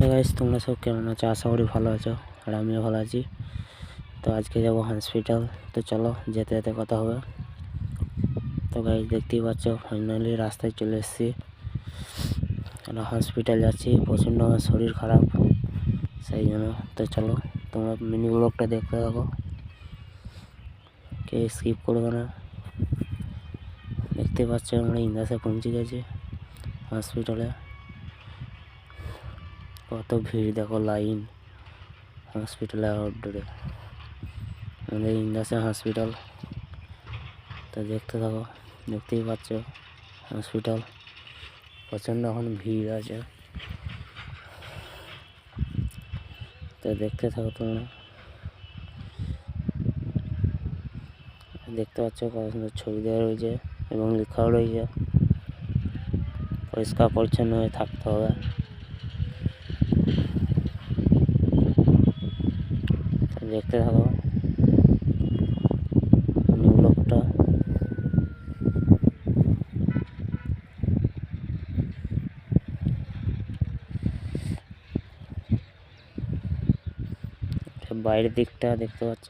তো গাইস, তোমরা সব কেমন আছো? আশা করি ভালো আছো, আর আমিও ভালো আছি। তো আজকে যাব হসপিটাল। তো চলো, যেতে যেতে কথা হবে। তো গাইস, দেখতেই পাচ্ছ ফাইনালি রাস্তায় চলে এসেছি, আর হসপিটাল যাচ্ছি। প্রচণ্ড আমার শরীর খারাপ, সেই জন্য। তো চলো, তোমরা মিনি ব্লগটা দেখতে থাকো, কে স্কিপ করবে না। দেখতে পাচ্ছ আমরা ইন্দাসে পৌঁছে গেছি হসপিটালে। কত ভিড় দেখো, লাইন হসপিটালে আউটডোরে, আমাদের ইন্দাসে হসপিটাল। তো দেখতে থাকো, দেখতেই পাচ্ছ হসপিটাল প্রচণ্ড এখন ভিড় আছে। তো দেখতে থাকো তোমরা, দেখতে পাচ্ছ কত সুন্দর ছবি দেওয়া রয়েছে এবং লেখাও রয়েছে পরিষ্কার পরিচ্ছন্ন হয়ে থাকতে হবে। দেখতে থাকো নিউ ব্লগটা। বাইরের দিকটা দেখতে পাচ্ছ,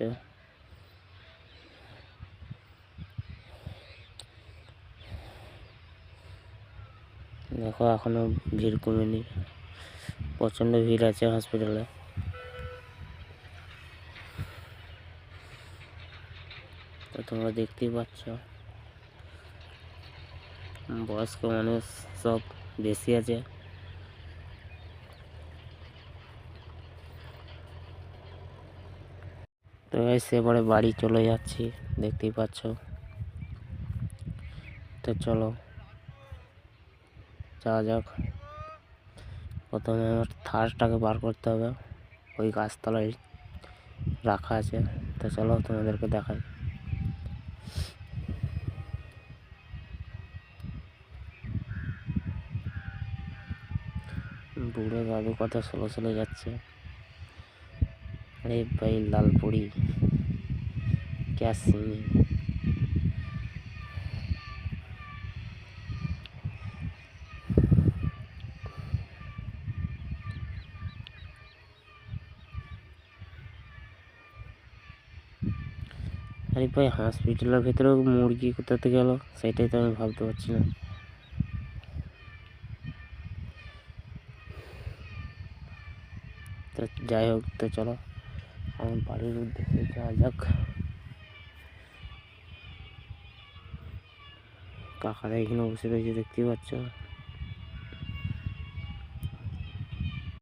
দেখো এখনো ভিড় কমেনি, প্রচণ্ড ভিড় আছে হসপিটালে। তো তোমরা দেখতেই পাচ্ছ বয়স্ক মানুষ সব বেশি আছে। তো সেবারে বাড়ি চলে যাচ্ছি, দেখতেই পাচ্ছ। তো চলো যাওয়া যাক। প্রথমে আমার থার্সটাকে বার করতে হবে, ওই গাছতলায় রাখা আছে। তো চলো তোমাদেরকে দেখাই। বুড়ো দাদু কত স্লো স্লো যাচ্ছে। अरे भाई लालपुरी क्या सीन है। আরে ভাই, হসপিটালের ভিতরে মুরগি কোথা থেকে গেল সেটাই তো আমি ভাবতে পারছি না। তো যাই হোক, তো চলো আমার বাড়ির উদ্দেশ্যে যাওয়া যাক। কাকারা এখানে বসে রয়েছে, দেখতেই পাচ্ছ।